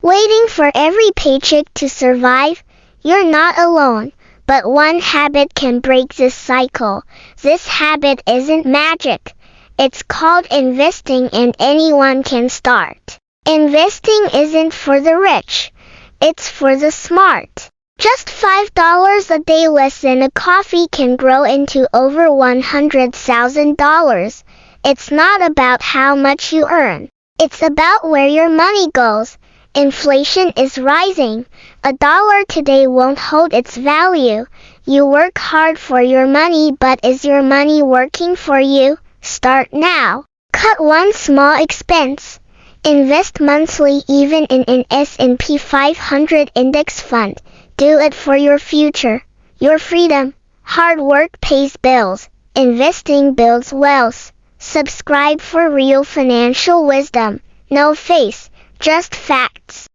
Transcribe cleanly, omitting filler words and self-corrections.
Waiting for every paycheck to survive? You're not alone, but one habit can break this cycle. This habit isn't magic. It's called investing, and anyone can start. Investing isn't for the rich. It's for the smart. Just $5 a day less than a coffee can grow into over $100,000. It's not about how much you earn. It's about where your money goes. Inflation is rising. A dollar today won't hold its value. You work hard for your money, but is your money working for you? Start now. Cut one small expense. Invest monthly, even in an S&P 500 index fund. Do it for your future, your freedom. Hard work pays bills. Investing builds wealth. Subscribe for real financial wisdom. No face, just facts.